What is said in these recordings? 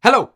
Hello!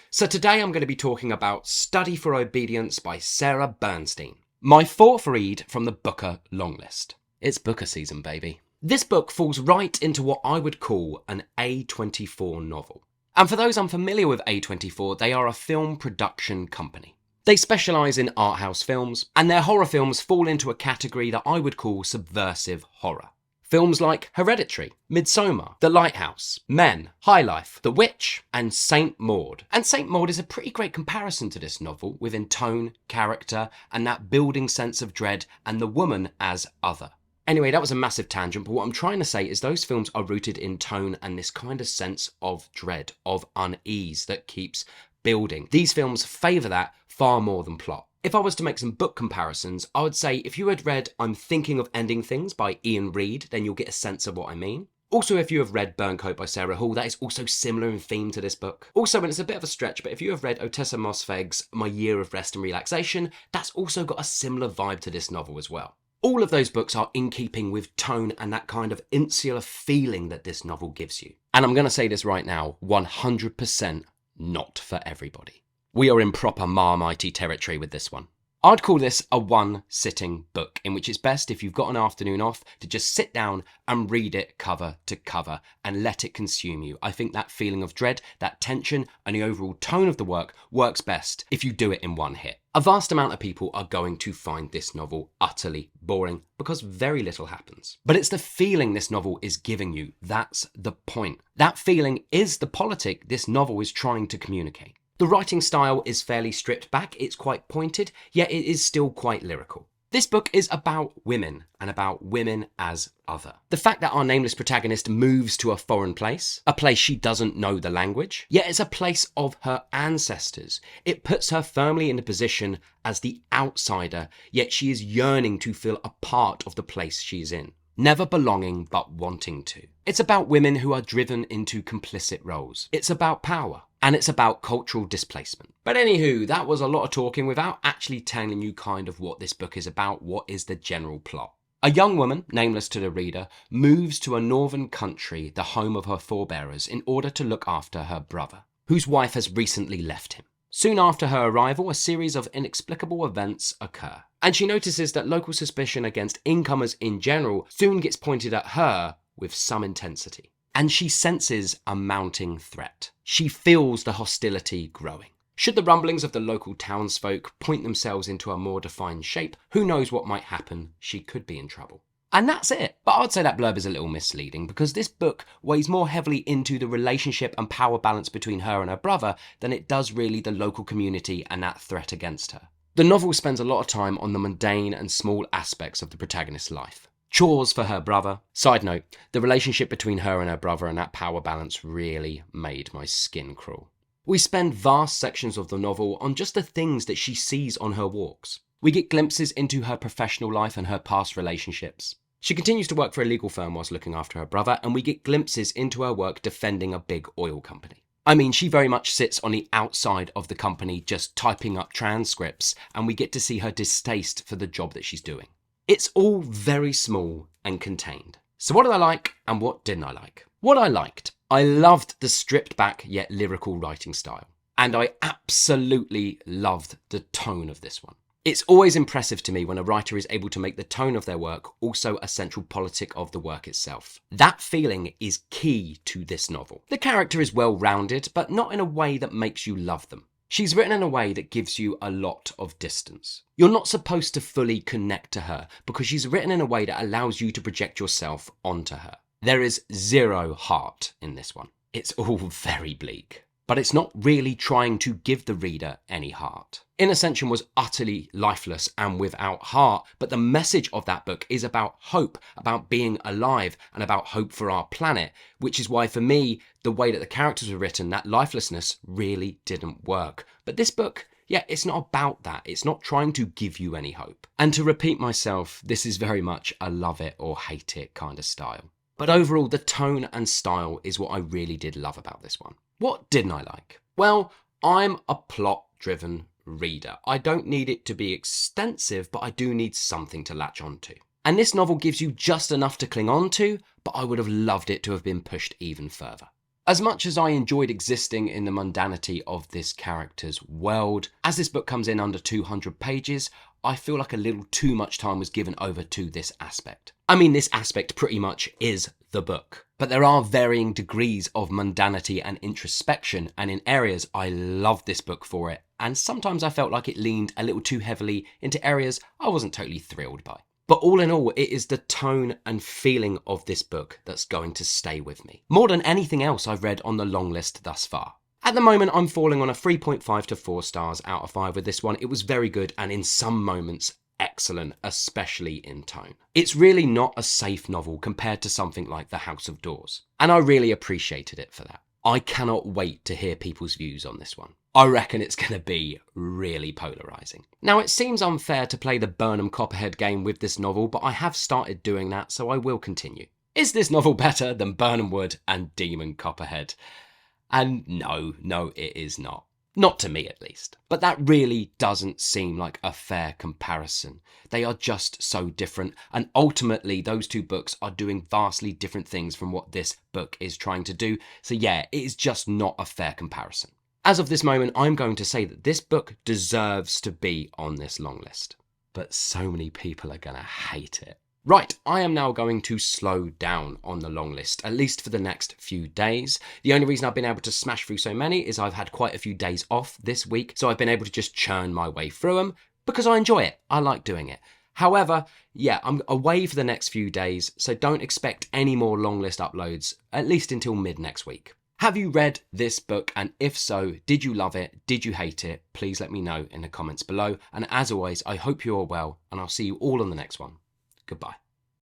So today I'm going to be talking about Study for Obedience by Sarah Bernstein, my fourth read from the Booker longlist. It's Booker season, baby. This book falls right into what I would call an A24 novel. And for those unfamiliar with A24, they are a film production company. They specialise in art house films, and their horror films fall into a category that I would call subversive horror. Films like Hereditary, Midsommar, The Lighthouse, Men, High Life, The Witch, and Saint Maud. And Saint Maud is a pretty great comparison to this novel within tone, character, and that building sense of dread and the woman as other. Anyway, that was a massive tangent, but what I'm trying to say is those films are rooted in tone and this kind of sense of dread, of unease that keeps building. These films favour that far more than plot. If I was to make some book comparisons, I would say if you had read I'm Thinking of Ending Things by Ian Reid, then you'll get a sense of what I mean. Also, if you have read Burncoat by Sarah Hall, that is also similar in theme to this book. Also, and it's a bit of a stretch, but if you have read Ottessa Mossveg's My Year of Rest and Relaxation, that's also got a similar vibe to this novel as well. All of those books are in keeping with tone and that kind of insular feeling that this novel gives you. And I'm going to say this right now, 100% not for everybody. We are in proper Marmitey territory with this one. I'd call this a one-sitting book, in which it's best if you've got an afternoon off to just sit down and read it cover to cover and let it consume you. I think that feeling of dread, that tension, and the overall tone of the work works best if you do it in one hit. A vast amount of people are going to find this novel utterly boring because very little happens. But it's the feeling this novel is giving you. That's the point. That feeling is the politic this novel is trying to communicate. The writing style is fairly stripped back, it's quite pointed, yet it is still quite lyrical. This book is about women, and about women as other. The fact that our nameless protagonist moves to a foreign place, a place she doesn't know the language, yet it's a place of her ancestors. It puts her firmly in a position as the outsider, yet she is yearning to feel a part of the place she's in. Never belonging, but wanting to. It's about women who are driven into complicit roles. It's about power. And it's about cultural displacement. But anywho, that was a lot of talking without actually telling you kind of what this book is about, what is the general plot. A young woman, nameless to the reader, moves to a northern country, the home of her forebears, in order to look after her brother, whose wife has recently left him. Soon after her arrival, a series of inexplicable events occur, and she notices that local suspicion against incomers in general soon gets pointed at her with some intensity. And she senses a mounting threat. She feels the hostility growing. Should the rumblings of the local townsfolk point themselves into a more defined shape, who knows what might happen? She could be in trouble. And that's it. But I'd say that blurb is a little misleading because this book weighs more heavily into the relationship and power balance between her and her brother than it does really the local community and that threat against her. The novel spends a lot of time on the mundane and small aspects of the protagonist's life. Chores for her brother. Side note, the relationship between her and her brother and that power balance really made my skin crawl. We spend vast sections of the novel on just the things that she sees on her walks. We get glimpses into her professional life and her past relationships. She continues to work for a legal firm whilst looking after her brother, and we get glimpses into her work defending a big oil company. I mean, she very much sits on the outside of the company just typing up transcripts, and we get to see her distaste for the job that she's doing. It's all very small and contained. So what did I like and what didn't I like? What I liked. I loved the stripped back yet lyrical writing style. And I absolutely loved the tone of this one. It's always impressive to me when a writer is able to make the tone of their work also a central politic of the work itself. That feeling is key to this novel. The character is well rounded, but not in a way that makes you love them. She's written in a way that gives you a lot of distance. You're not supposed to fully connect to her because she's written in a way that allows you to project yourself onto her. There is zero heart in this one. It's all very bleak. But it's not really trying to give the reader any heart. In Ascension was utterly lifeless and without heart, but the message of that book is about hope, about being alive, and about hope for our planet, which is why for me, the way that the characters were written, that lifelessness really didn't work. But this book, yeah, it's not about that. It's not trying to give you any hope. And to repeat myself, this is very much a love it or hate it kind of style. But overall, the tone and style is what I really did love about this one. What didn't I like? Well, I'm a plot-driven reader. I don't need it to be extensive, but I do need something to latch onto. And this novel gives you just enough to cling on to, but I would have loved it to have been pushed even further. As much as I enjoyed existing in the mundanity of this character's world, as this book comes in under 200 pages, I feel like a little too much time was given over to this aspect. I mean, this aspect pretty much is the book, but there are varying degrees of mundanity and introspection, and in areas I love this book for it, and sometimes I felt like it leaned a little too heavily into areas I wasn't totally thrilled by. But all in all, it is the tone and feeling of this book that's going to stay with me, more than anything else I've read on the long list thus far. At the moment, I'm falling on a 3.5 to 4 stars out of 5 with this one. It was very good and in some moments excellent, especially in tone. It's really not a safe novel compared to something like The House of Doors, and I really appreciated it for that. I cannot wait to hear people's views on this one. I reckon it's going to be really polarising. Now, it seems unfair to play the Burnham Copperhead game with this novel, but I have started doing that, so I will continue. Is this novel better than Burnham Wood and Demon Copperhead? And no, it is not. Not to me, at least. But that really doesn't seem like a fair comparison. They are just so different, and ultimately those two books are doing vastly different things from what this book is trying to do. So yeah, it is just not a fair comparison. As of this moment, I'm going to say that this book deserves to be on this long list. But so many people are going to hate it. Right, I am now going to slow down on the long list, at least for the next few days. The only reason I've been able to smash through so many is I've had quite a few days off this week, so I've been able to just churn my way through them because I enjoy it. I like doing it. However, yeah, I'm away for the next few days, so don't expect any more long list uploads, at least until mid next week. Have you read this book? And if so, did you love it? Did you hate it? Please let me know in the comments below. And as always, I hope you are well, and I'll see you all on the next one. Goodbye.